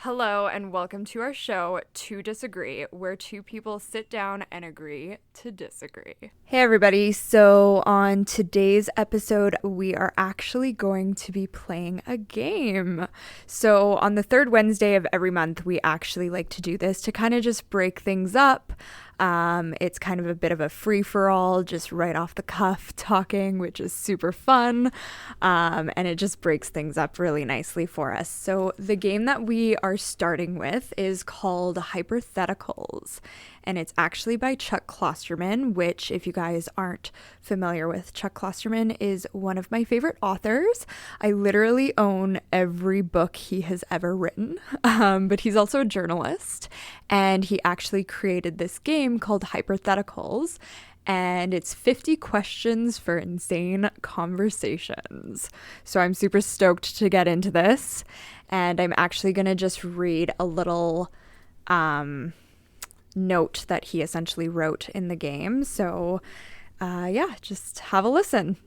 Hello and welcome to our show, To Disagree, where two people sit down and agree to disagree. Hey everybody, so on today's episode, we are actually going to be playing a game. So on the third Wednesday of every month, we actually like to do this to kind of just break things up. It's kind of a bit of a free-for-all, just right off the cuff talking, which is super fun, and it just breaks things up really nicely for us. So the game that we are starting with is called Hypertheticals, and it's actually by Chuck Klosterman, which, if you guys aren't familiar with, Chuck Klosterman is one of my favorite authors. I literally own every book he has ever written, but he's also a journalist, and he actually created this game called Hypertheticals, and it's 50 questions for insane conversations. So I'm super stoked to get into this, and I'm actually going to just read a little note that he essentially wrote in the game. So just have a listen.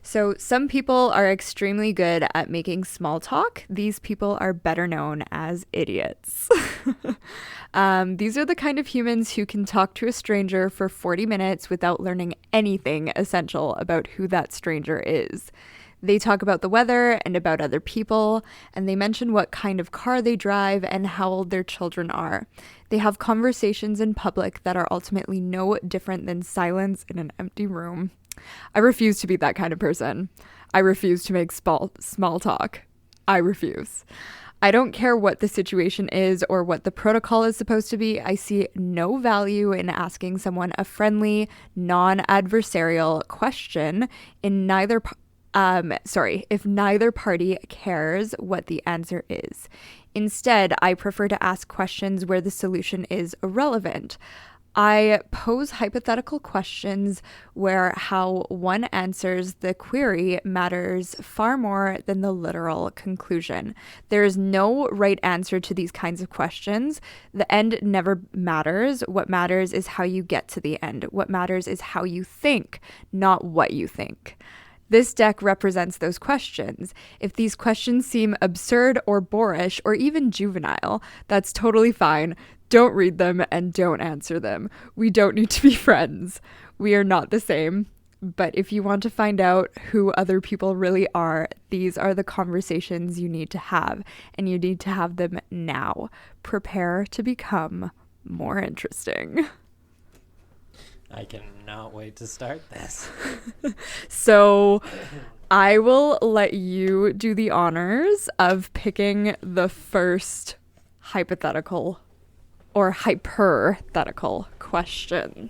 So some people are extremely good at making small talk. These people are better known as idiots. These are the kind of humans who can talk to a stranger for 40 minutes without learning anything essential about who that stranger is. They talk about the weather and about other people, and they mention what kind of car they drive and how old their children are. They have conversations in public that are ultimately no different than silence in an empty room. I refuse to be that kind of person. I refuse to make small talk. I refuse. I don't care what the situation is or what the protocol is supposed to be. I see no value in asking someone a friendly, non-adversarial question if neither party cares what the answer is. Instead, I prefer to ask questions where the solution is irrelevant. I pose hypothetical questions where how one answers the query matters far more than the literal conclusion. There is no right answer to these kinds of questions. The end never matters. What matters is how you get to the end. What matters is how you think, not what you think. This deck represents those questions. If these questions seem absurd or boorish or even juvenile, that's totally fine. Don't read them and don't answer them. We don't need to be friends. We are not the same. But if you want to find out who other people really are, these are the conversations you need to have, and you need to have them now. Prepare to become more interesting. I cannot wait to start this. So I will let you do the honors of picking the first hypothetical or hyperthetical question.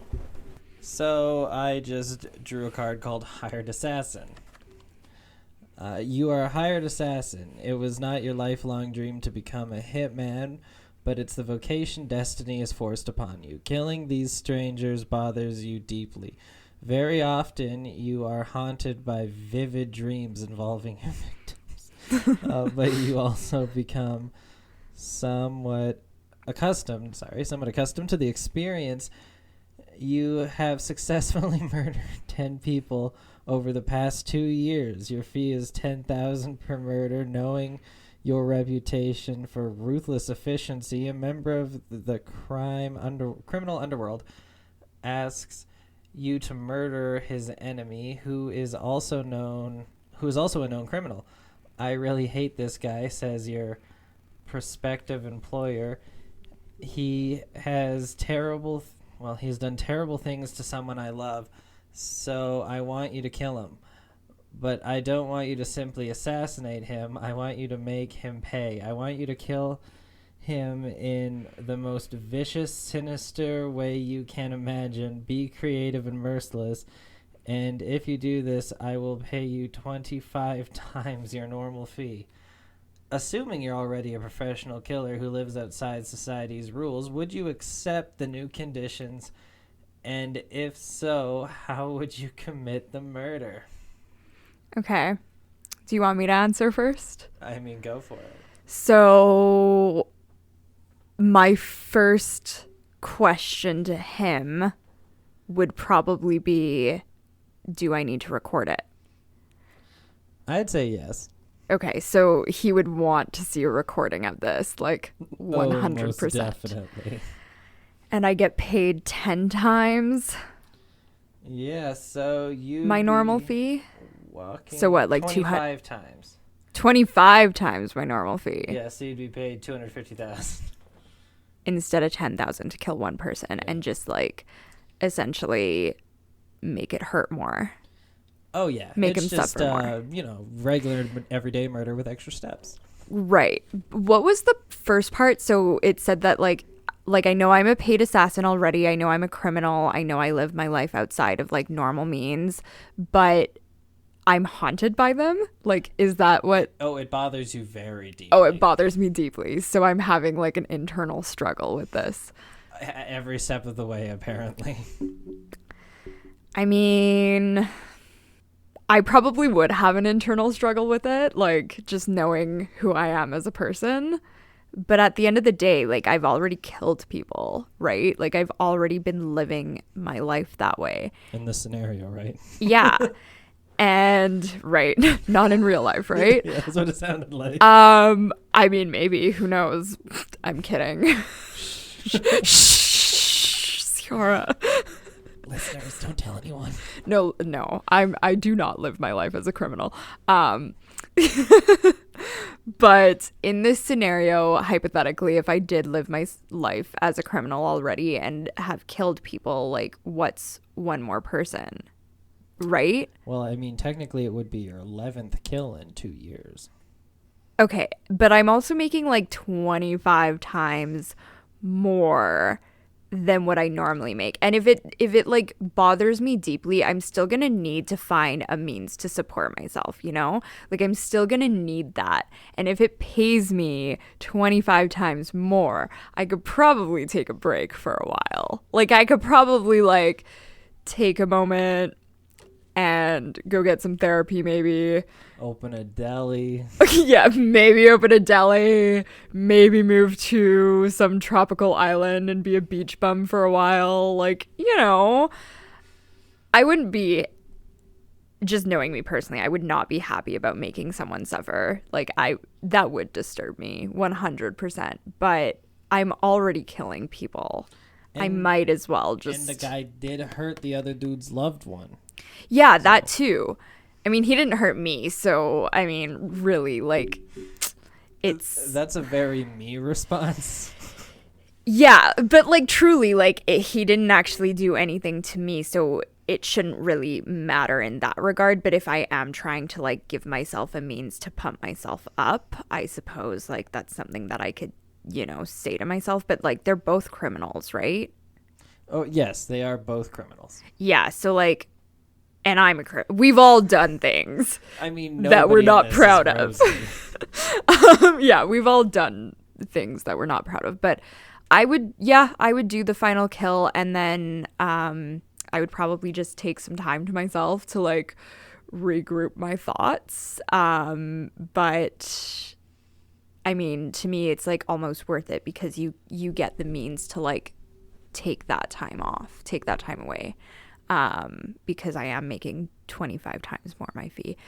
So I just drew a card called Hired Assassin. You are a hired assassin. It was not your lifelong dream to become a hitman, but it's the vocation destiny has forced upon you. Killing these strangers bothers you deeply. Very often, you are haunted by vivid dreams involving your victims. But you also become somewhat accustomed to the experience. You have successfully murdered 10 people over the past 2 years. Your fee is $10,000 per murder. Knowing your reputation for ruthless efficiency, a member of the criminal underworld asks you to murder his enemy, who is also a known criminal. I really hate this guy, says your prospective employer. He has he's done terrible things to someone I love, so I want you to kill him. But I don't want you to simply assassinate him. I want you to make him pay. I want you to kill him in the most vicious, sinister way you can imagine. Be creative and merciless. And if you do this, I will pay you 25 times your normal fee. Assuming you're already a professional killer who lives outside society's rules, would you accept the new conditions? And if so, how would you commit the murder? Okay. Do you want me to answer first? I mean, go for it. So my first question to him would probably be, do I need to record it? I'd say yes. Okay, so he would want to see a recording of this, like 100%. Oh, most definitely. And I get paid 10 times Yeah, so you my normal fee. Walking So what, like 25 times. 25 times my normal fee. Yeah, so you'd be paid $250,000 instead of 10,000 to kill one person and just like essentially make it hurt more. Oh yeah, Make it's him just, suffer more. Regular everyday murder with extra steps. Right. What was the first part? So it said that like I know I'm a paid assassin already. I know I'm a criminal. I know I live my life outside of like normal means, but I'm haunted by them. Like, is that what? Oh, it bothers you very deeply. Oh, it bothers me deeply. So I'm having like an internal struggle with this. Every step of the way, apparently. I mean, I probably would have an internal struggle with it, like just knowing who I am as a person. But at the end of the day, like I've already killed people, right? Like I've already been living my life that way. In this scenario, right? Yeah. And right, not in real life, right? Yeah, that's what it sounded like. I mean, maybe, who knows? I'm kidding. Shh, Ciara. Listeners, don't tell anyone. No, I do not live my life as a criminal. But in this scenario, hypothetically, if I did live my life as a criminal already and have killed people, like, what's one more person? Right? Well, I mean, technically it would be your 11th kill in 2 years. Okay, but I'm also making like 25 times more than what I normally make. And if it like bothers me deeply, I'm still going to need to find a means to support myself, you know? Like I'm still going to need that. And if it pays me 25 times more, I could probably take a break for a while. Like I could probably like take a moment and go get some therapy, maybe. Open a deli. Yeah, maybe open a deli. Maybe move to some tropical island and be a beach bum for a while. Like, you know, I wouldn't be, just knowing me personally, I would not be happy about making someone suffer. Like, that would disturb me 100%. But I'm already killing people. I might as well just... And the guy did hurt the other dude's loved one. Yeah, that too. I mean, he didn't hurt me, so, I mean, really, like, it's... That's a very me response. Yeah, but, like, truly, like, he didn't actually do anything to me, so it shouldn't really matter in that regard. But if I am trying to, like, give myself a means to pump myself up, I suppose, like, that's something that I could, you know, say to myself. But, like, they're both criminals, right? Oh, yes, they are both criminals. Yeah, so, like... And I'm we've all done things I mean, that we're not proud of. Yeah, we've all done things that we're not proud of. But I would do the final kill, and then I would probably just take some time to myself to like regroup my thoughts. But I mean, to me, it's like almost worth it because you get the means to like take that time off, take that time away. Because I am making 25 times more my fee.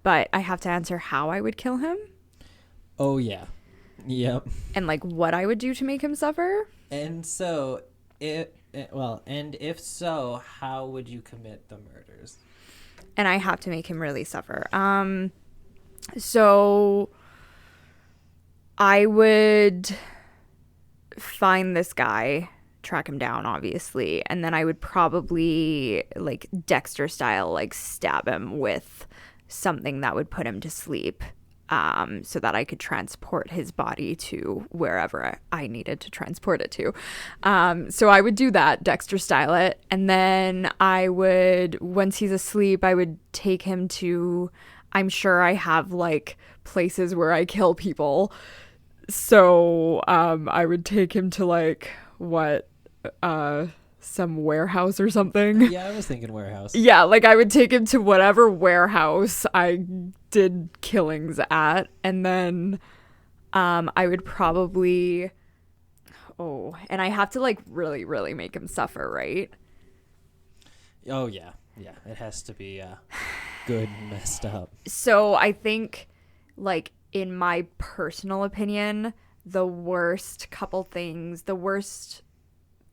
But I have to answer how I would kill him. Oh, yeah. Yep. And, like, what I would do to make him suffer. And so, if so, how would you commit the murders? And I have to make him really suffer. So I would find this guy, track him down, obviously, and then I would probably like Dexter style like stab him with something that would put him to sleep, so that I could transport his body to wherever I needed to transport it to. So I would do that, Dexter style it, and then I would, once he's asleep, I would take him to, I'm sure I have like places where I kill people, so I would take him to like some warehouse or something. Yeah, I was thinking warehouse. Yeah, like I would take him to whatever warehouse I did killings at, and then I would probably and I have to like really, really make him suffer, right? Oh yeah, it has to be good and messed up. So I think like, in my personal opinion, the worst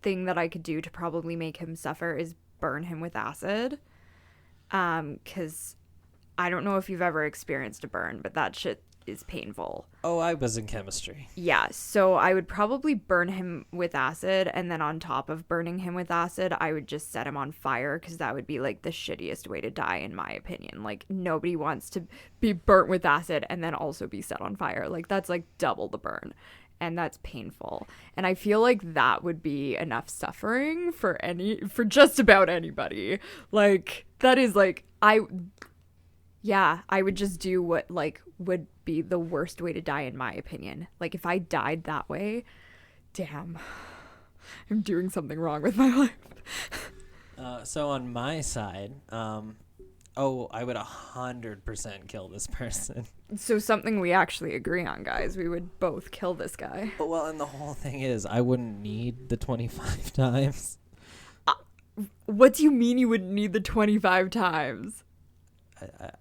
thing that I could do to probably make him suffer is burn him with acid. 'Cause I don't know if you've ever experienced a burn, but that shit is painful. Oh, I was in chemistry. Yeah, so I would probably burn him with acid, and then on top of burning him with acid, I would just set him on fire, because that would be, like, the shittiest way to die, in my opinion. Like, nobody wants to be burnt with acid and then also be set on fire. Like, that's, like, double the burn, and that's painful. And I feel like that would be enough suffering for just about anybody. Like, that is, like, I would just do what, like, would be the worst way to die, in my opinion. Like, if I died that way, damn, I'm doing something wrong with my life. So on my side, I would 100% kill this person. So something we actually agree on, guys. We would both kill this guy. Well, and the whole thing is, I wouldn't need the 25 times. What do you mean you wouldn't need the 25 times?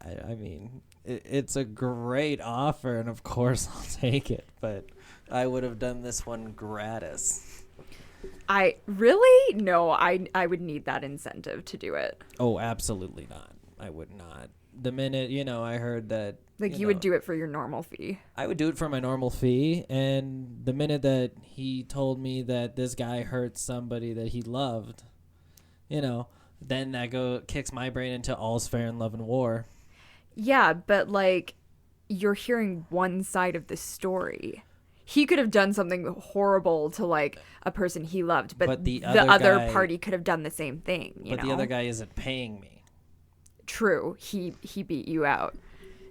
I mean, it's a great offer, and of course I'll take it, but I would have done this one gratis. I would need that incentive to do it. Oh, absolutely not. I would not. The minute, I heard that... Like, you would do it for your normal fee. I would do it for my normal fee, and the minute that he told me that this guy hurt somebody that he loved, then that kicks my brain into all's fair in love and war. Yeah, but, like, you're hearing one side of the story. He could have done something horrible to, like, a person he loved, but the other party could have done the same thing, you know? But the other guy isn't paying me. True. He beat you out.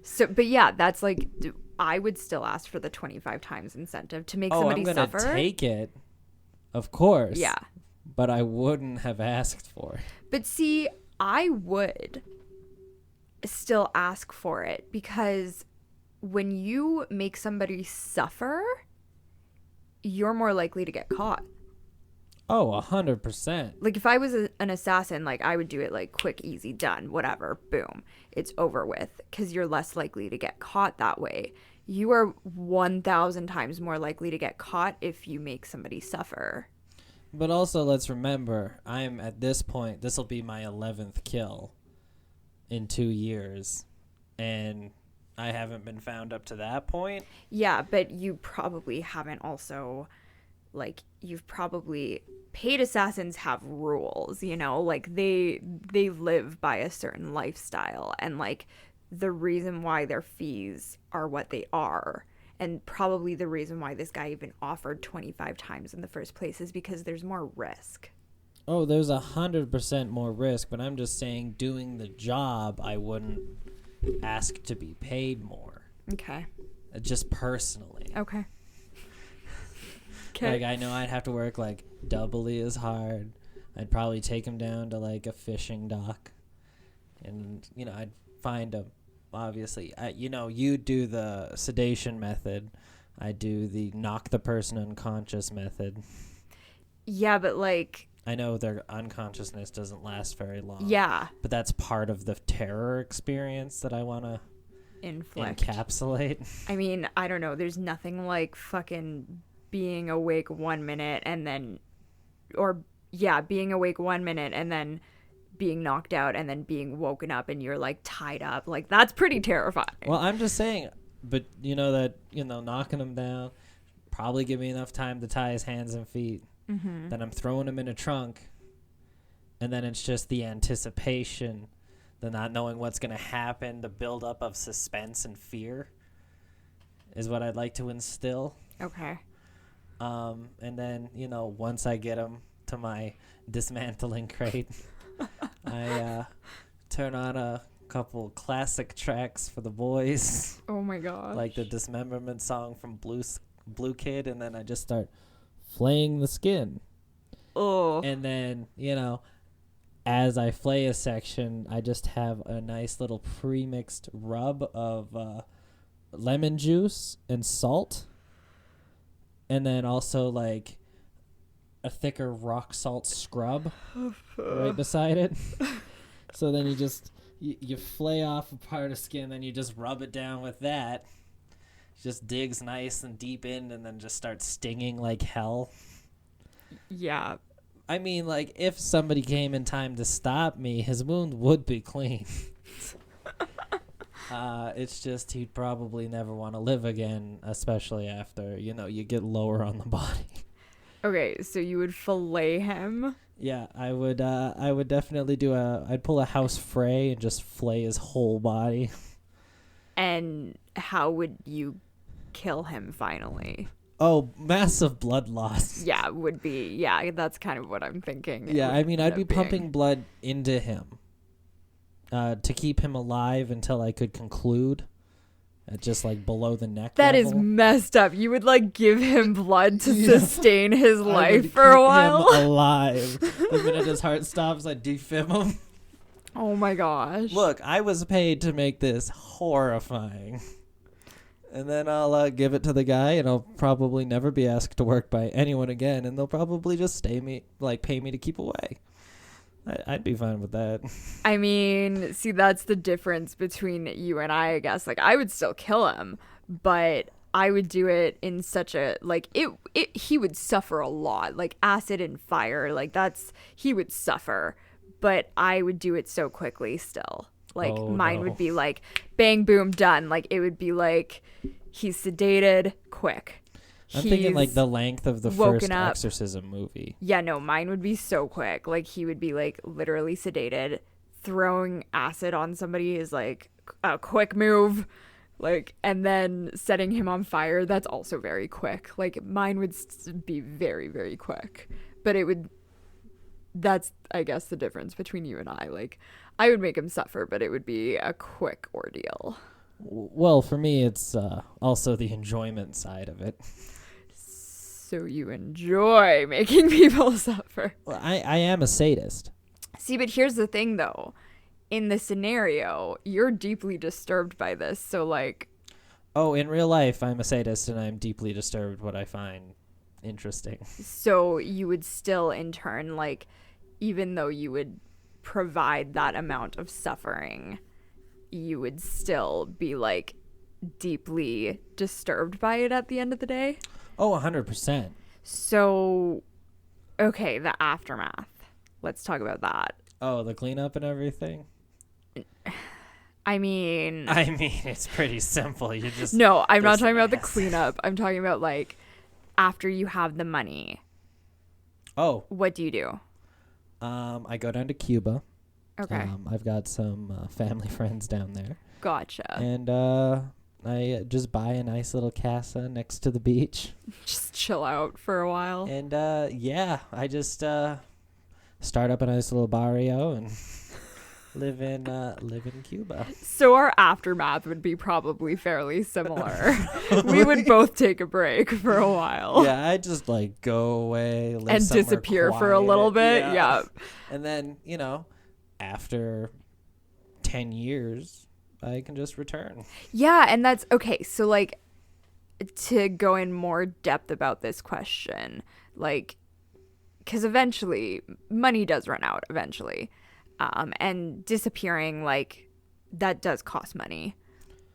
So, but yeah, that's, like, I would still ask for the 25 times incentive to make somebody suffer. I'm going to take it, of course. Yeah. But I wouldn't have asked for it. But see, I would still ask for it, because when you make somebody suffer, you're more likely to get caught. Oh, 100%. Like, if I was an assassin, like, I would do it, like, quick, easy, done, whatever, boom, it's over with, because you're less likely to get caught that way. You are 1,000 times more likely to get caught if you make somebody suffer. But also, let's remember, I'm at this point, this will be my 11th kill in 2 years, and I haven't been found up to that point. Yeah, but you probably haven't also, like, you've probably... Paid assassins have rules, like, they live by a certain lifestyle, and, like, the reason why their fees are what they are, and probably the reason why this guy even offered 25 times in the first place, is because there's more risk. Oh, there's 100% more risk, but I'm just saying, doing the job, I wouldn't ask to be paid more. Okay. Just personally. Okay. Like, I know I'd have to work, like, doubly as hard. I'd probably take him down to, like, a fishing dock. And, I'd find him. Obviously, you do the sedation method. I do the knock the person unconscious method. Yeah, but, like... I know their unconsciousness doesn't last very long. Yeah. But that's part of the terror experience that I want to encapsulate. I mean, I don't know. There's nothing like fucking... being awake 1 minute and then, being awake 1 minute and then being knocked out and then being woken up and you're, like, tied up. Like, that's pretty terrifying. Well, I'm just saying, but knocking him down, probably give me enough time to tie his hands and feet. Mm-hmm. Then I'm throwing him in a trunk, and then it's just the anticipation, the not knowing what's going to happen, the buildup of suspense and fear is what I'd like to instill. Okay. And then, once I get him to my dismantling crate, I turn on a couple classic tracks for the boys. Oh my gosh. Like the dismemberment song from Blue Kid, and then I just start flaying the skin. Oh. And then, as I flay a section, I just have a nice little pre-mixed rub of lemon juice and salt. And then also, like, a thicker rock salt scrub right beside it. So then you flay off a part of skin, then you just rub it down with that. Just digs nice and deep in and then just starts stinging like hell. Yeah. I mean, like, if somebody came in time to stop me, his wound would be clean. It's just he'd probably never want to live again, especially after, you get lower on the body. Okay, so you would fillet him? Yeah, I would definitely I'd pull a house fray and just flay his whole body. And how would you kill him finally? Oh, massive blood loss. Yeah, would be. Yeah, that's kind of what I'm thinking. Yeah, I mean, I'd be pumping blood into him to keep him alive until I could conclude at just like below the neck That level. is messed up. You would like give him blood to sustain his life for a while? Him alive. The minute his heart stops, I defib him. Oh my gosh. Look, I was paid to make this horrifying. And then I'll give it to the guy, and I'll probably never be asked to work by anyone again, and they'll probably just pay me to keep away. I'd be fine with that. I mean, see, that's the difference between you and I guess. Like, I would still kill him, but I would do it in such a, like, he would suffer a lot. Like, acid and fire, like, he would suffer. But I would do it so quickly still. Like, mine would be like, bang, boom, done. Like, it would be like, he's sedated, quick. I'm thinking like the length of the first exorcism movie. Yeah, no, mine would be so quick. Like, he would be like literally sedated. Throwing acid on somebody is like a quick move. Like, and then setting him on fire, that's also very quick. Like, mine would be very, very quick. But that's, I guess, the difference between you and I. Like, I would make him suffer, but it would be a quick ordeal. Well, for me, it's also the enjoyment side of it. So you enjoy making people suffer. Well, I am a sadist. See, but here's the thing, though. In the scenario, you're deeply disturbed by this, so, like... Oh, in real life, I'm a sadist, and I'm deeply disturbed what I find interesting. So you would still, in turn, like, even though you would provide that amount of suffering, you would still be, like, deeply disturbed by it at the end of the day? Oh, 100%. So, okay, the aftermath. Let's talk about that. Oh, the cleanup and everything? I mean, it's pretty simple. You just... No, I'm not talking about the cleanup. I'm talking about, like, after you have the money. Oh. What do you do? I go down to Cuba. Okay. I've got some family friends down there. Gotcha. And I just buy a nice little casa next to the beach. Just chill out for a while. And I just start up a nice little barrio and live in Cuba. So our aftermath would be probably fairly similar. We would both take a break for a while. Yeah, I just like go away, live and disappear quiet, for a little bit. Yeah. And then, after 10 years, I can just return. Yeah, and that's okay. So, like, to go in more depth about this question, like, because eventually money does run out eventually. And disappearing, like, that does cost money,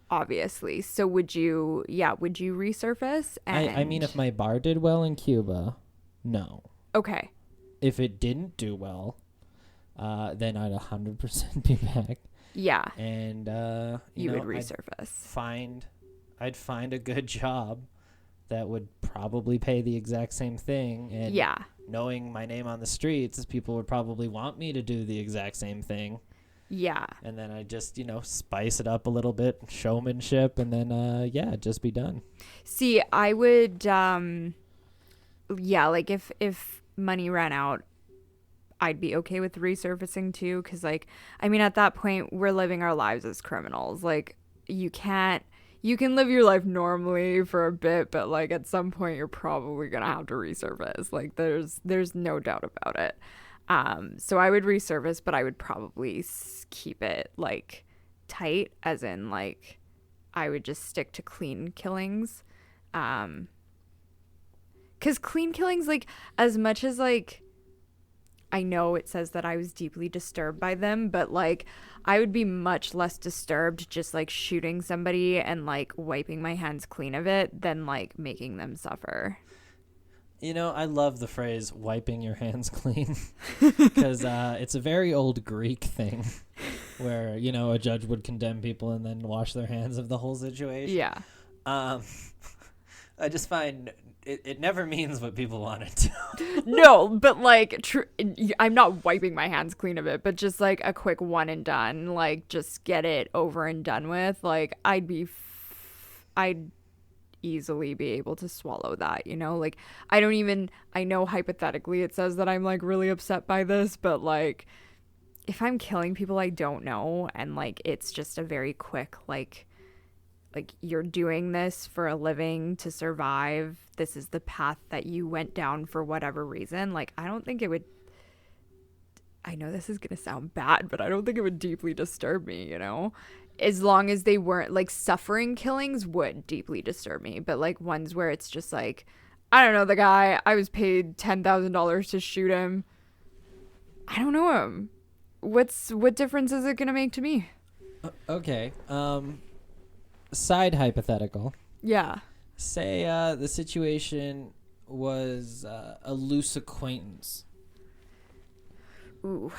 obviously. So would you resurface? I mean, if my bar did well in Cuba, no. Okay. If it didn't do well, then I'd 100% be back. Yeah. And, you would resurface. I'd find a good job that would probably pay the exact same thing. And yeah. Knowing my name on the streets, people would probably want me to do the exact same thing. Yeah. And then I just, spice it up a little bit, showmanship, and then, just be done. See, I would, like if money ran out, I'd be okay with resurfacing too. Cause like, I mean, at that point we're living our lives as criminals. Like you can live your life normally for a bit, but like at some point you're probably going to have to resurface. Like there's no doubt about it. So I would resurface, but I would probably keep it like tight, as in like I would just stick to clean killings. 'Cause clean killings, like as much as like I know it says that I was deeply disturbed by them, but like I would be much less disturbed just like shooting somebody and like wiping my hands clean of it than like making them suffer. You know, I love the phrase wiping your hands clean because it's a very old Greek thing where, you know, a judge would condemn people and then wash their hands of the whole situation. Yeah. I just find it never means what people want it to. No, but like I'm not wiping my hands clean of it, but just like a quick one and done, like just get it over and done with. Like I'd easily be able to swallow that, you know? Like I know hypothetically it says that I'm like really upset by this, but like if I'm killing people I don't know and like it's just a very quick like you're doing this for a living to survive, this is the path that you went down for whatever reason, like I don't think it would, I know this is gonna sound bad, but I don't think it would deeply disturb me, you know? As long as they weren't like suffering killings would deeply disturb me, but like ones where it's just like, I don't know, the guy, I was paid $10,000 to shoot him, I don't know him, what difference is it gonna make to me? Okay, side hypothetical. Yeah. Say the situation was a loose acquaintance. Ooh.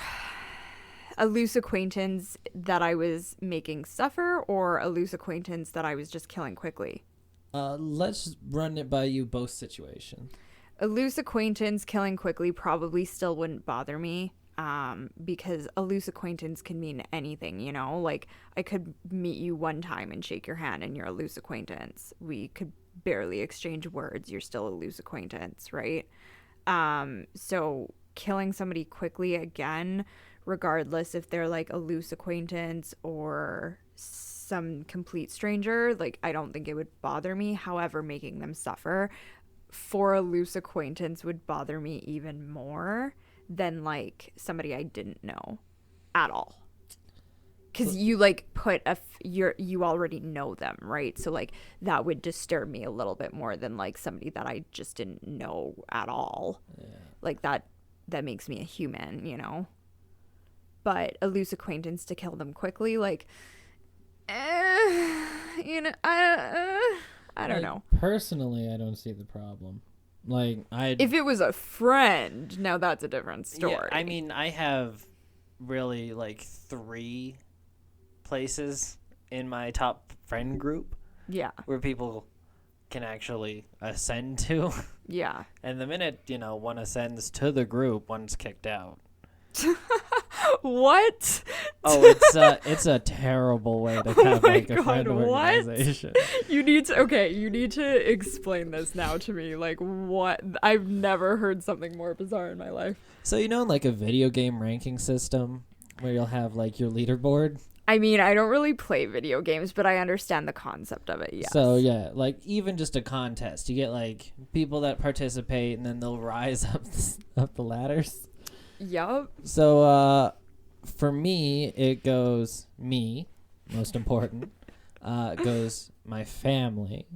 A loose acquaintance that I was making suffer, or a loose acquaintance that I was just killing quickly? Let's run it by you, both situations. A loose acquaintance killing quickly probably still wouldn't bother me, because a loose acquaintance can mean anything, you know? Like, I could meet you one time and shake your hand and you're a loose acquaintance. We could barely exchange words. You're still a loose acquaintance, right? So killing somebody quickly again, regardless if they're like a loose acquaintance or some complete stranger, like I don't think it would bother me. However, making them suffer for a loose acquaintance would bother me even more than like somebody I didn't know at all. Because you like you already know them, right? So like that would disturb me a little bit more than like somebody that I just didn't know at all. Yeah. Like that makes me a human, you know? But a loose acquaintance to kill them quickly, like, you know, I don't know. Personally, I don't see the problem. Like, if it was a friend, now that's a different story. Yeah, I mean, I have really like 3 places in my top friend group. Yeah. Where people can actually ascend to. Yeah. And the minute, you know, one ascends to the group, one's kicked out. What? Oh, it's a terrible way to have like a friend organization. You need to explain this now to me. Like, what? I've never heard something more bizarre in my life. So, you know, like a video game ranking system where you'll have like your leaderboard? I mean, I don't really play video games, but I understand the concept of it, yes. So, yeah, like even just a contest. You get like people that participate and then they'll rise up the ladders. Yup. So, for me, it goes me, most important. It goes my family,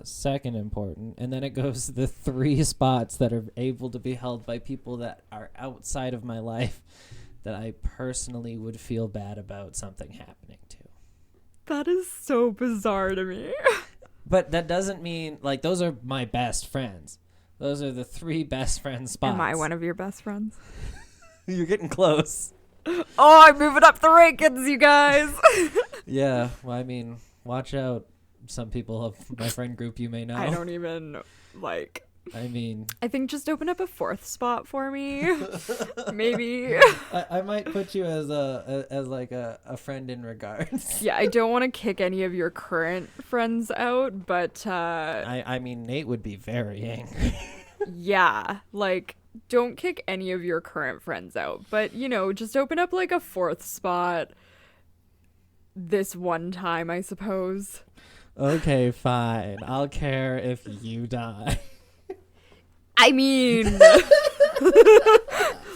second important. And then it goes the 3 spots that are able to be held by people that are outside of my life that I personally would feel bad about something happening to. That is so bizarre to me. But that doesn't mean, like, those are my best friends. Those are the 3 best friend spots. Am I one of your best friends? You're getting close. Oh, I'm moving up the rankings, you guys. Yeah, well, I mean, watch out. Some people of my friend group you may know. I don't even, like... I mean... I think just open up a 4th spot for me. Maybe. I might put you as a friend in regards. Yeah, I don't want to kick any of your current friends out, but... I mean, Nate would be very angry. Yeah, like... Don't kick any of your current friends out, but, you know, just open up, like, a 4th spot this one time, I suppose. Okay, fine. I'll care if you die. I mean,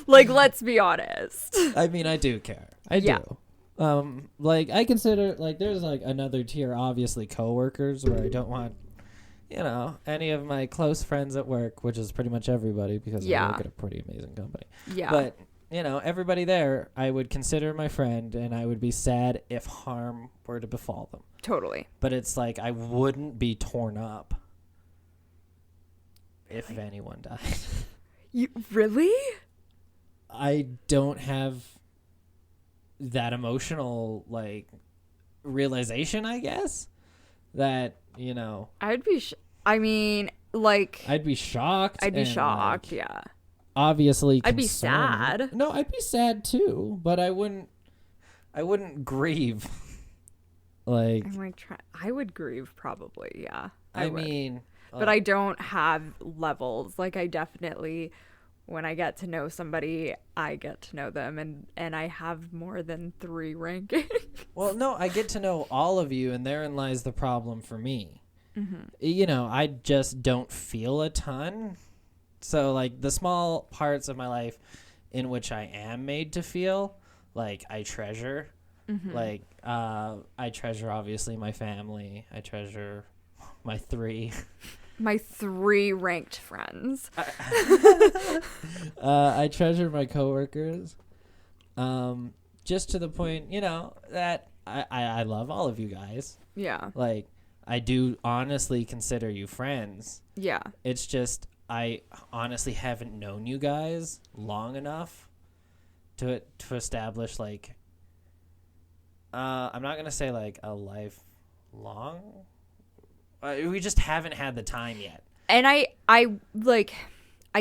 like, let's be honest. I mean, I do care. I do. Like, I consider, like, there's, like, another tier, obviously, coworkers, where I don't want you know, any of my close friends at work, which is pretty much everybody because I work at a pretty amazing company. Yeah. But, you know, everybody there, I would consider my friend, and I would be sad if harm were to befall them. Totally. But it's like I wouldn't be torn up if anyone died. You really? I don't have that emotional, like, realization, I guess, that, you know. I'd be I mean, like, I'd be shocked. I'd be and, shocked, like, yeah. Obviously I'd be concerned. sad. No, I'd be sad too, but I wouldn't grieve. Like, I'm like, I would grieve probably, yeah. I mean, but I don't have levels. Like, I definitely, when I get to know somebody, I get to know them, and I have more than 3 rankings. Well, no, I get to know all of you, and therein lies the problem for me. Mm-hmm. You know, I just don't feel a ton. So, like, the small parts of my life in which I am made to feel, like, I treasure. Mm-hmm. Like, I treasure, obviously, my family. I treasure my 3. My 3 ranked friends. I treasure my coworkers. Just to the point, you know, that I love all of you guys. Yeah. Like, I do honestly consider you friends. Yeah. It's just, I honestly haven't known you guys long enough to establish, like, I'm not going to say, like, a lifelong. We just haven't had the time yet. And I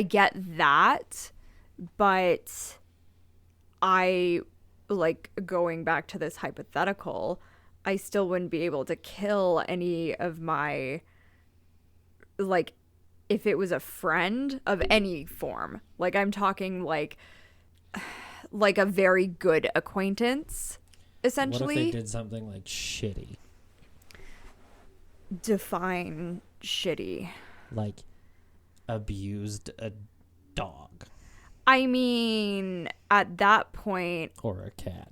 get that, but I, like, going back to this hypothetical, I still wouldn't be able to kill any of my, like, if it was a friend of any form. Like, I'm talking, like a very good acquaintance, essentially. What if they did something, like, shitty? Define shitty. Like, abused a dog. I mean, at that point, or a cat,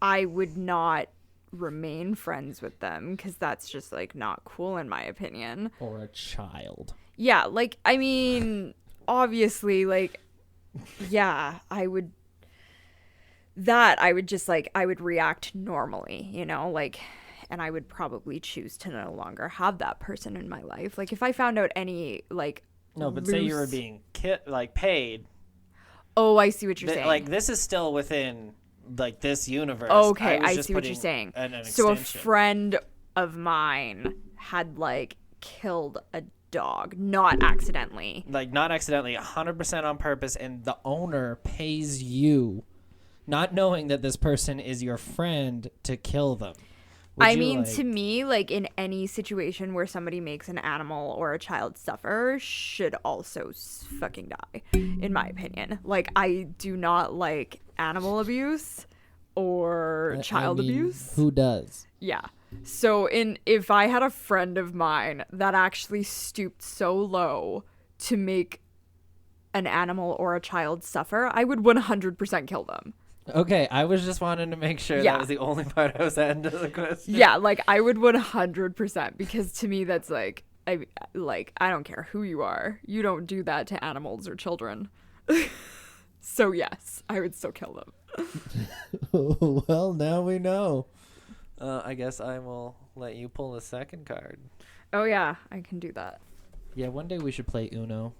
I would not remain friends with them because that's just, like, not cool in my opinion. Or a child. Yeah, like, I mean, obviously, like, yeah, I would just, like, I would react normally, you know, like, and I would probably choose to no longer have that person in my life. Like, if I found out any, like, no, but say you were being paid. Oh, I see what you're saying. Like, this is still within, like, this universe. Okay, I see what you're saying. So a friend of mine had, like, killed a dog, not accidentally. Like, not accidentally, 100% on purpose, and the owner pays you, not knowing that this person is your friend, to kill them. I mean, to me, like, in any situation where somebody makes an animal or a child suffer should also fucking die, in my opinion. Like, I do not like animal abuse or child abuse. Who does? Yeah. So if I had a friend of mine that actually stooped so low to make an animal or a child suffer, I would 100% kill them. Okay, I was just wanting to make sure that was the only part I was adding to the question. Yeah, like, I would 100%, because to me that's like, I don't care who you are. You don't do that to animals or children. So yes, I would still kill them. Well, now we know. I guess I will let you pull the second card. Oh yeah, I can do that. Yeah, one day we should play Uno.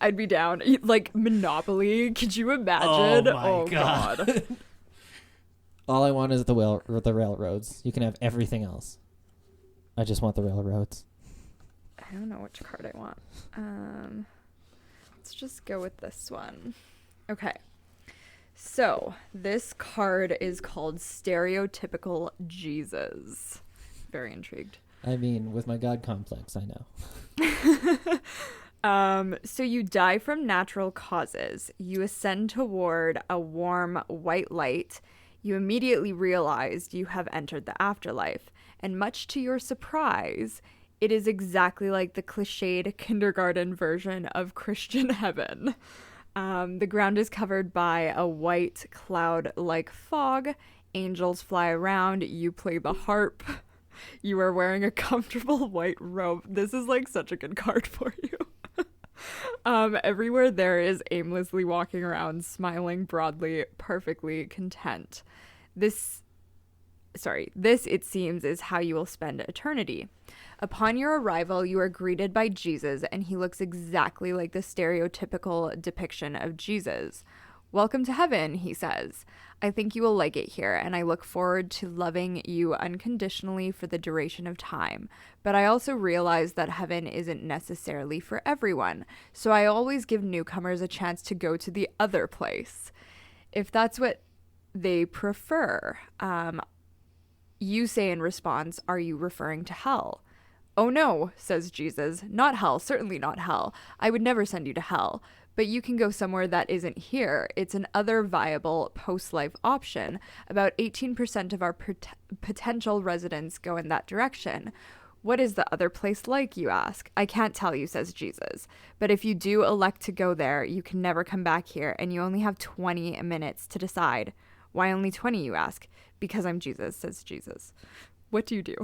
I'd be down. Like, Monopoly. Could you imagine? Oh my God. All I want is the railroads. You can have everything else. I just want the railroads. I don't know which card I want. Let's just go with this one. Okay. So, this card is called Stereotypical Jesus. Very intrigued. I mean, with my God complex, I know. So you die from natural causes. You ascend toward a warm white light. You immediately realize you have entered the afterlife. And much to your surprise, it is exactly like the cliched kindergarten version of Christian heaven. The ground is covered by a white cloud-like fog. Angels fly around. You play the harp. You are wearing a comfortable white robe. This is like such a good card for you. Everywhere there is aimlessly walking around, smiling broadly, perfectly content. This, it seems, is how you will spend eternity. Upon your arrival, you are greeted by Jesus, and he looks exactly like the stereotypical depiction of Jesus. Welcome to heaven, he says. I think you will like it here, and I look forward to loving you unconditionally for the duration of time. But I also realize that heaven isn't necessarily for everyone, so I always give newcomers a chance to go to the other place, if that's what they prefer. You say in response, are you referring to hell? Oh no, says Jesus, not hell, certainly not hell. I would never send you to hell. But you can go somewhere that isn't here. It's an other viable post-life option. About 18% of our potential residents go in that direction. What is the other place like, you ask? I can't tell you, says Jesus. But if you do elect to go there, you can never come back here, and you only have 20 minutes to decide. Why only 20, you ask? Because I'm Jesus, says Jesus. What do you do?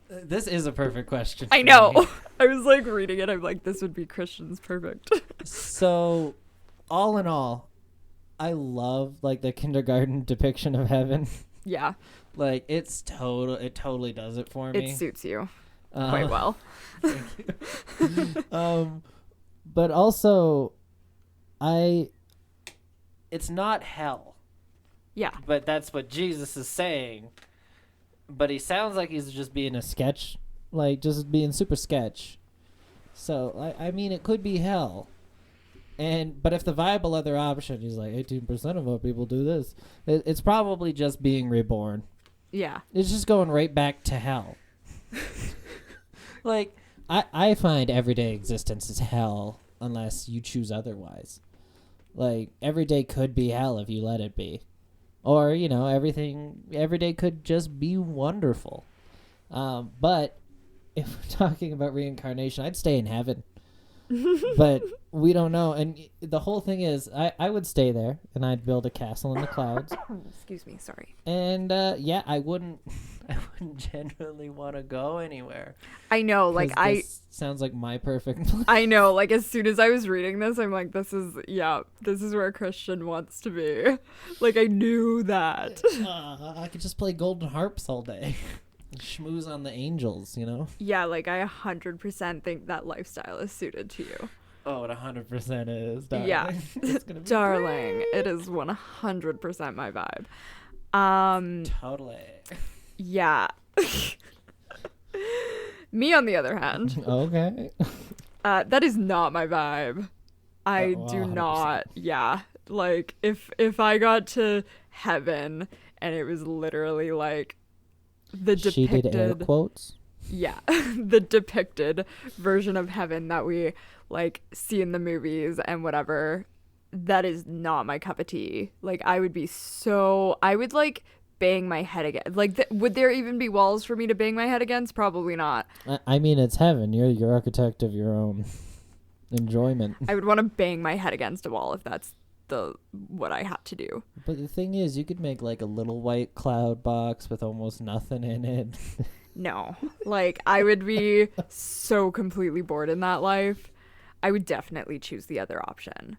This is a perfect question. I know. I was like reading it. I'm like, this would be Christian's perfect. So, all in all, I love like the kindergarten depiction of heaven. Yeah. Like it totally does it for me. It suits you quite well. Thank you. But also, it's not hell. Yeah. But that's what Jesus is saying. But he sounds like he's just being a sketch, like just being super sketch. So I mean, it could be hell. But if the viable other option, he's like 18% of our people do this, it's probably just being reborn. Yeah. It's just going right back to hell. Like I find everyday existence is hell unless you choose otherwise. Like every day could be hell if you let it be. Or, every day could just be wonderful. But if we're talking about reincarnation, I'd stay in heaven. But we don't know. And the whole thing is, I would stay there, and I'd build a castle in the clouds. Excuse me, sorry. And, I wouldn't genuinely want to go anywhere. I know, like, this sounds like my perfect place. I know, like, as soon as I was reading this, I'm like, this is where Christian wants to be. Like, I knew that. I could just play golden harps all day. Schmooze on the angels, Yeah, like, I 100% think that lifestyle is suited to you. Oh, it 100% is, darling. Yeah. It's gonna be darling, great. it is 100% my vibe. Totally. Yeah. Me, on the other hand. Okay. That is not my vibe. I do 100%. not. Yeah. Like, if I got to heaven and it was literally like the depicted... She did air quotes? Yeah. The depicted version of heaven that we, like, see in the movies and whatever. That is not my cup of tea. Like, I would, like, bang my head against. Like, would there even be walls for me to bang my head against? Probably not. I mean, it's heaven. You're the architect of your own enjoyment. I would want to bang my head against a wall if that's what I had to do. But the thing is, you could make, like, a little white cloud box with almost nothing in it. No. Like, I would be so completely bored in that life. I would definitely choose the other option.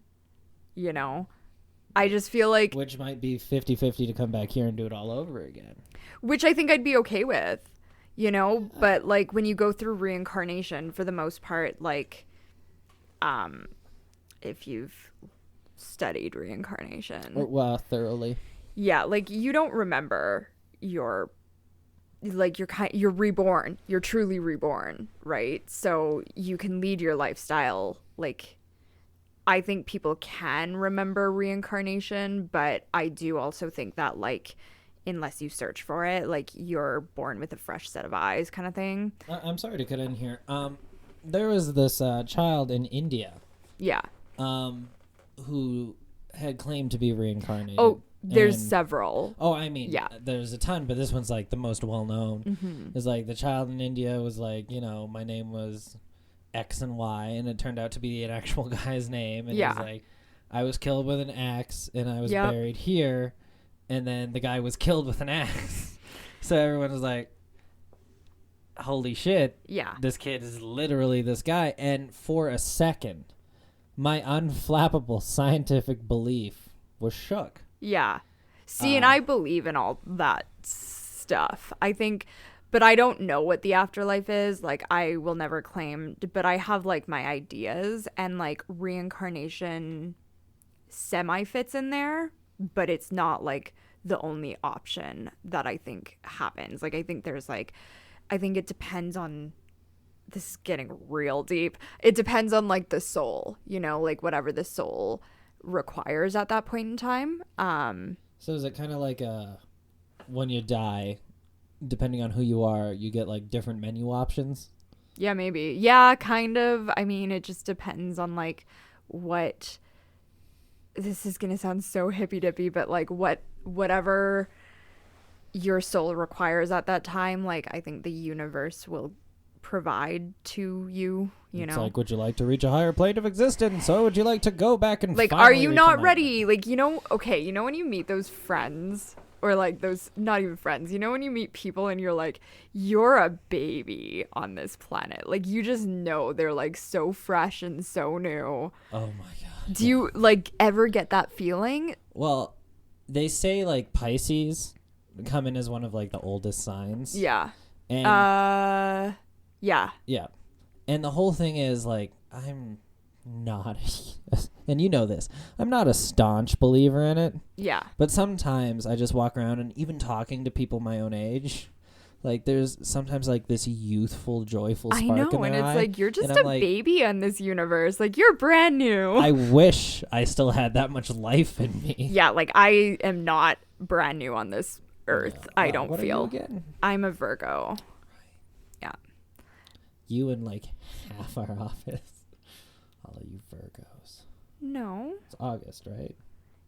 I just feel like... Which might be 50-50 to come back here and do it all over again. Which I think I'd be okay with, But, like, when you go through reincarnation, for the most part, like, if you've studied reincarnation... Well, thoroughly. Yeah, like, you don't remember you're reborn. You're truly reborn, right? So you can lead your lifestyle, like... I think people can remember reincarnation, but I do also think that, like, unless you search for it, like, you're born with a fresh set of eyes kind of thing. I'm sorry to cut in here. There was this child in India. Yeah. Who had claimed to be reincarnated. Oh, there's several. Oh, I mean, yeah. There's a ton, but this one's, like, the most well-known. Mm-hmm. It's like the child in India was like, my name was... X and Y, and it turned out to be an actual guy's name, and yeah. he's like, I was killed with an axe and I was buried here, and then the guy was killed with an axe. So everyone was like, holy shit, Yeah. this kid is literally this guy. And for a second, my unflappable scientific belief was shook. Yeah. See, and I believe in all that stuff. I think, but I don't know what the afterlife is. Like, I will never claim, but I have like my ideas, and like reincarnation semi fits in there, but it's not like the only option that I think happens. Like, I think there's like, I think it depends on, this is getting real deep. It depends on like the soul, you know, like whatever the soul requires at that point in time. So is it kind of like when you die, depending on who you are, you get like different menu options? Yeah, maybe. Yeah, kind of. I mean, it just depends on like what, this is going to sound so hippy dippy, but like whatever your soul requires at that time, like I think the universe will provide to you, you It's know. like, would you like to reach a higher plane of existence, or would you like to go back and Like, finally are you reach not enlightenment? ready? Like, you know, okay, you know when you meet those friends, or like those, not even friends, you know when you meet people and you're like, you're a baby on this planet. Like, you just know they're like so fresh and so new. Oh my god. Do you like ever get that feeling? Well, they say like Pisces come in as one of like the oldest signs. Yeah. And Yeah. yeah. And the whole thing is like, I'm not, and you know this, I'm not a staunch believer in it. Yeah. But sometimes I just walk around, and even talking to people my own age, like there's sometimes like this youthful, joyful spark I know, in their and it's eye, like, you're just and a I'm like, baby on this universe. Like, you're brand new. I wish I still had that much life in me. Yeah, like I am not brand new on this earth. Yeah. I Wow, don't what feel. Are you again? I'm a Virgo. Yeah. You and like half our office. All of you Virgos. No. It's August, right?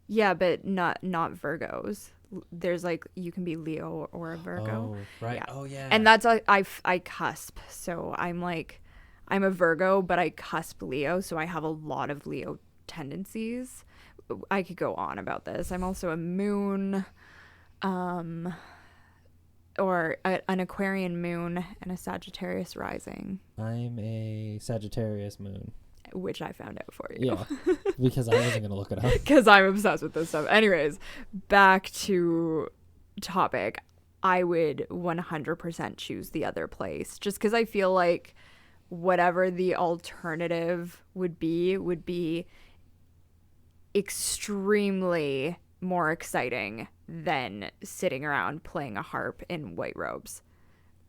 Yeah, but not Virgos. There's like, you can be Leo or a Virgo. Oh, right. Yeah. Oh, yeah. And that's I cusp. So I'm like, I'm a Virgo, but I cusp Leo, so I have a lot of Leo tendencies. I could go on about this. I'm also a moon, or an Aquarian moon and a Sagittarius rising, I'm a Sagittarius moon. which I found out for you. Yeah, because I wasn't going to look it up. Because I'm obsessed with this stuff. Anyways, back to topic. I would 100% choose the other place, just because I feel like whatever the alternative would be extremely more exciting than sitting around playing a harp in white robes.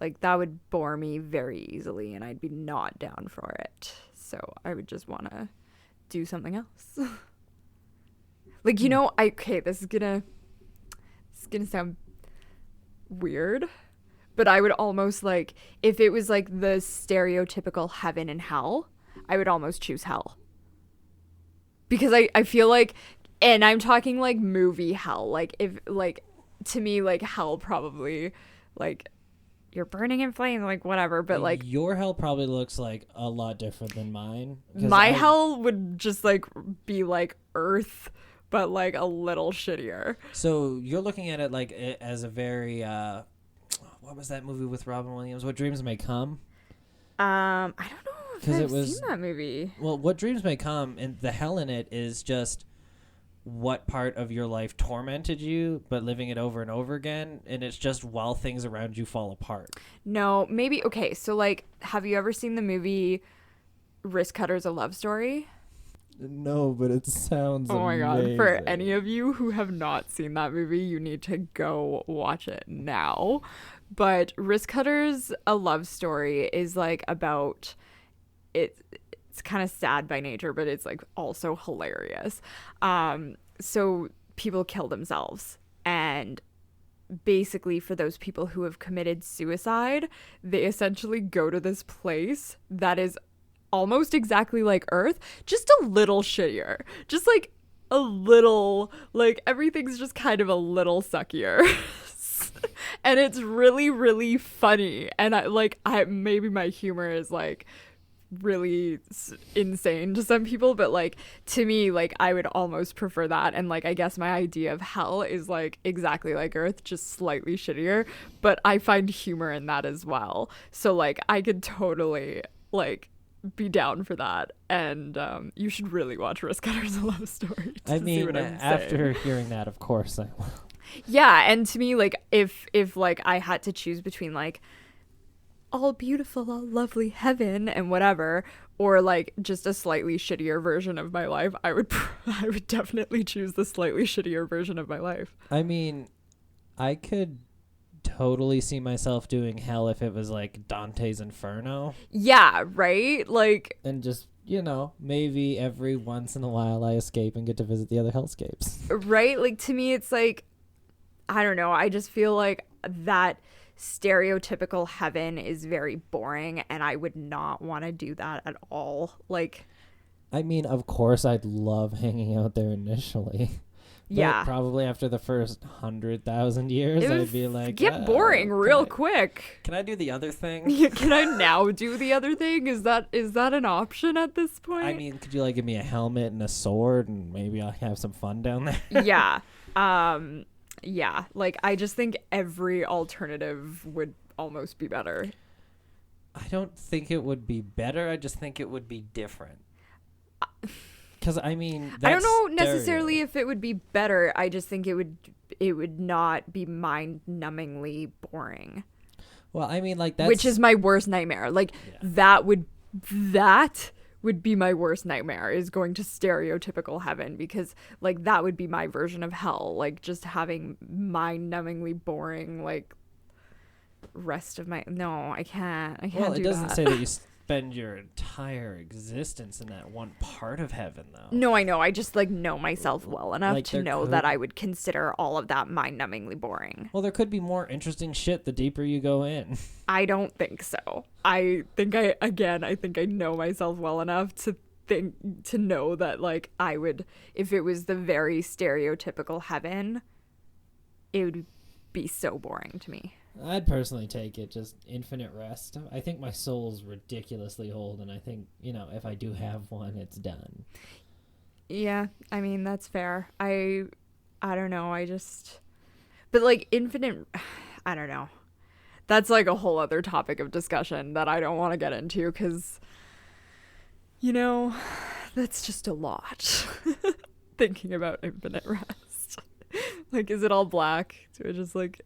Like, that would bore me very easily, and I'd be not down for it. So I would just want to do something else. Like, you know, this is gonna sound weird, but I would almost like, if it was like the stereotypical heaven and hell, I would almost choose hell. Because I feel like, and I'm talking like movie hell, like if like, to me, like hell probably like you're burning in flames, like whatever, but like your hell probably looks like a lot different than mine. My hell would just like be like Earth, but like a little shittier. So you're looking at it like as a very what was that movie with Robin Williams? What Dreams May Come? I don't know if I've seen that movie. Well, What Dreams May Come, and the hell in it is just what part of your life tormented you, but living it over and over again, and it's just while things around you fall apart. No, maybe, okay, so like, have you ever seen the movie Risk Cutter's A Love Story? No, but it sounds Oh my amazing. god, for any of you who have not seen that movie, you need to go watch it now. But Risk Cutter's A Love Story is like about, it's kind of sad by nature, but it's like also hilarious. So people kill themselves, and basically for those people who have committed suicide, they essentially go to this place that is almost exactly like Earth, just a little shittier, just like a little, like everything's just kind of a little suckier. And it's really, really funny. And I maybe my humor is like really insane to some people, but like to me, like I would almost prefer that. And like I guess my idea of hell is like exactly like Earth, just slightly shittier, but I find humor in that as well. So like I could totally like be down for that. And you should really watch Risk Cutter's A Love Story to I see mean, what I'm after saying. hearing that, of course I will. Yeah, and to me, like if like I had to choose between like all beautiful, all lovely heaven and whatever, or like just a slightly shittier version of my life, I would I would definitely choose the slightly shittier version of my life. I mean, I could totally see myself doing hell if it was like Dante's Inferno. Yeah, right? Like, And just, you know, maybe every once in a while I escape and get to visit the other hellscapes. right? Like to me it's like I don't know, I just feel like that stereotypical heaven is very boring and I would not want to do that at all. Like, I mean, of course I'd love hanging out there initially. But yeah. probably after the first 100,000 years, It I'd would be like, get boring real quick. Can I do the other thing? Can I now do the other thing? Is that an option at this point? I mean, could you like give me a helmet and a sword and maybe I'll have some fun down there? Yeah. Yeah. Like I just think every alternative would almost be better. I don't think it would be better. I just think it would be different. Because I mean, I don't know necessarily if it would be better. I just think it would not be mind-numbingly boring. Well, I mean, like that's Which is my worst nightmare. Like that would be my worst nightmare, is going to stereotypical heaven, because like that would be my version of hell. Like just having mind-numbingly boring like rest of my I can't Well, do it doesn't that. say that you spend your entire existence in that one part of heaven, though. No, I know. I just like know myself well enough Like, to there know could- that I would consider all of that mind-numbingly boring. Well, there could be more interesting shit the deeper you go in. I don't think so. I think I know myself well enough to know that like I would, if it was the very stereotypical heaven, it would be so boring to me. I'd personally take it, just infinite rest. I think my soul's ridiculously old, and I think, you know, if I do have one, it's done. Yeah, I mean, that's fair. I don't know. But like infinite, I don't know. That's like a whole other topic of discussion that I don't want to get into, because, you know, that's just a lot. Thinking about infinite rest. Like, is it all black?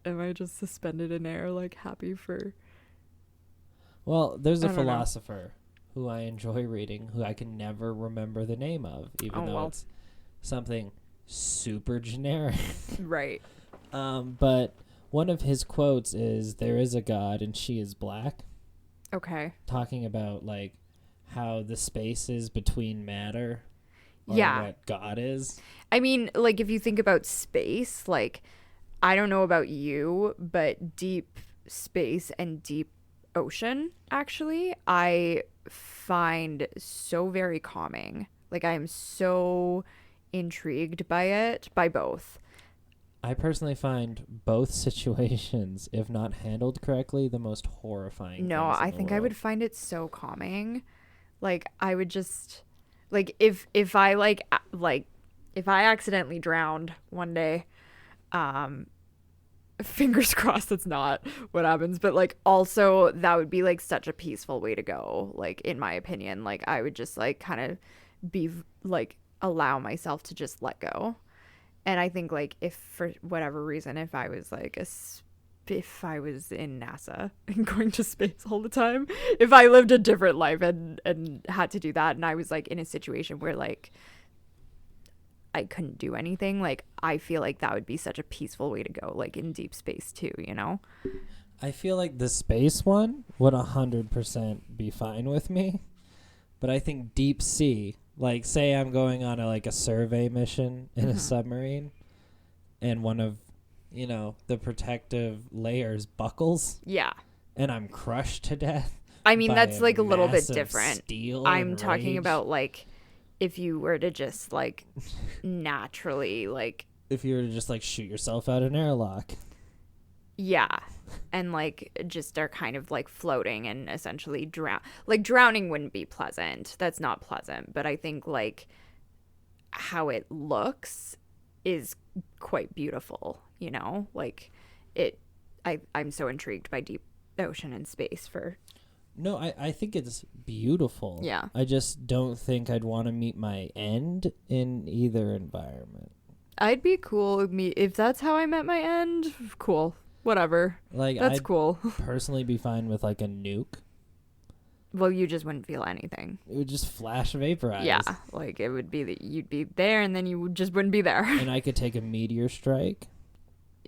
Am I just suspended in air, like happy for... Well, there's a I don't know. philosopher who I enjoy reading, who I can never remember the name of, even though it's something super generic. Right. But one of his quotes is, "There is a God and she is black," Okay. talking about like how the spaces between matter are Yeah. what God is. I mean, like, if you think about space, like, I don't know about you, but deep space and deep ocean, actually, I find so very calming. Like, I am so intrigued by both. I personally find both situations, if not handled correctly, the most horrifying. No, things in I the think I world. would find it so calming. Like, I would just, like, if I if I accidentally drowned one day, fingers crossed that's not what happens, but like also that would be like such a peaceful way to go, like in my opinion. Like I would just like kind of be like allow myself to just let go. And I think like if for whatever reason, if I was in NASA and going to space all the time, if I lived a different life and had to do that, and I was like in a situation where like I couldn't do anything, like I feel like that would be such a peaceful way to go, like in deep space too, you know? I feel like the space one would 100% be fine with me, but I think deep sea, like say I'm going on a survey mission in a submarine, and one of, you know, the protective layers buckles, Yeah. and I'm crushed to death. I mean, by that's like a little bit massive different. steel I'm and talking rage. about like if you were to just like naturally like If you were to just like shoot yourself out an airlock. Yeah. And like just are kind of like floating and essentially drowning wouldn't be pleasant. That's not pleasant. But I think like how it looks is quite beautiful, you know? Like I'm so intrigued by deep ocean and space for. No, I think it's beautiful. Yeah. I just don't think I'd want to meet my end in either environment. I'd be cool with me if that's how I met my end. Cool. Whatever. Like, that's I'd cool. personally be fine with like a nuke. Well, you just wouldn't feel anything. It would just flash vaporize. Yeah, like it would be that you'd be there and then you just wouldn't be there. And I could take a meteor strike.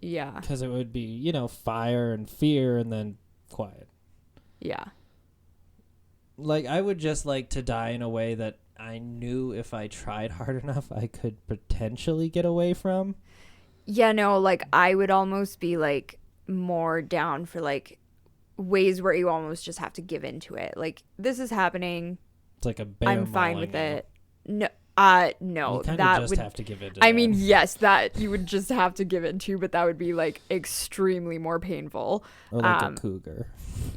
Yeah. Because it would be, fire and fear and then quiet. Yeah. Like, I would just like to die in a way that I knew if I tried hard enough, I could potentially get away from. Yeah, no, like I would almost be like more down for like ways where you almost just have to give into it. Like, this is happening. It's like a bear I'm fine with you. it. No, no, you that just would have to give into. I mean, yes, that you would just have to give into, but that would be like extremely more painful. Or like a cougar.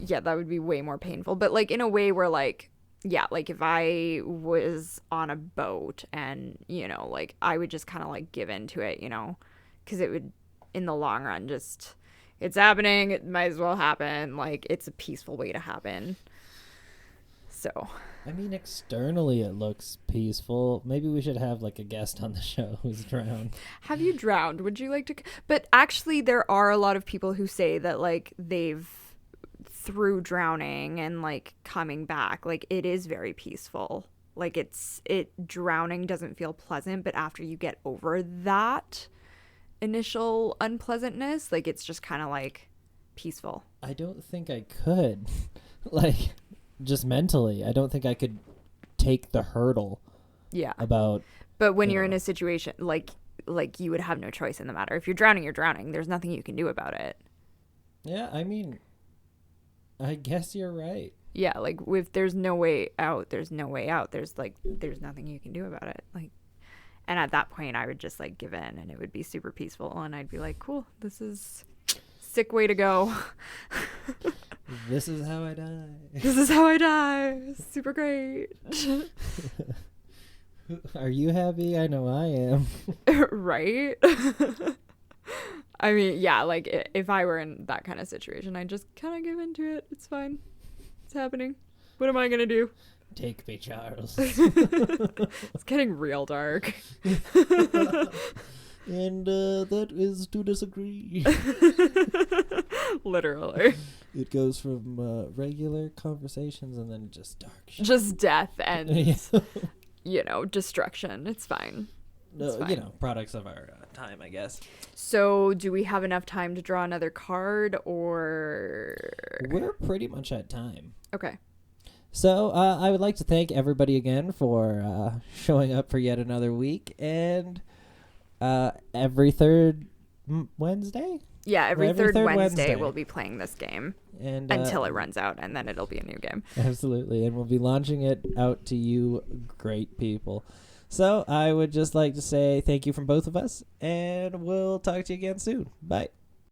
Yeah, that would be way more painful. But like in a way where like, yeah, like if I was on a boat and like I would just kind of like give into it, because it would in the long run just. It's happening. It might as well happen. Like, it's a peaceful way to happen. So. I mean, externally it looks peaceful. Maybe we should have, like, a guest on the show who's drowned. Have you drowned? Would you like to? But actually, there are a lot of people who say that, like, they've, through drowning and, like, coming back, like, it is very peaceful. Like, drowning doesn't feel pleasant, but after you get over that initial unpleasantness, like it's just kind of like peaceful. I don't think I could. Like, just mentally, I don't think I could take the hurdle. Yeah. About. But when you're in a situation like you would have no choice in the matter. If you're drowning, you're drowning. There's nothing you can do about it. Yeah, I mean, I guess you're right. Yeah, like if there's no way out, there's no way out. There's nothing you can do about it. Like. And at that point, I would just, like, give in, and it would be super peaceful. And I'd be like, cool, this is sick way to go. This is how I die. This is how I die. Super great. Are you happy? I know I am. Right? I mean, yeah, like, if I were in that kind of situation, I'd just kind of give into it. It's fine. It's happening. What am I going to do? Take me, Charles. It's getting real dark. And that is to disagree. Literally. It goes from regular conversations and then just dark shit. Just death and, destruction. It's fine. No, products of our time, I guess. So, do we have enough time to draw another card, or? We're pretty much at time. Okay. So, I would like to thank everybody again for showing up for yet another week. And every third Wednesday? Yeah, every third Wednesday we'll be playing this game. And until it runs out, and then it'll be a new game. Absolutely. And we'll be launching it out to you great people. So, I would just like to say thank you from both of us. And we'll talk to you again soon. Bye.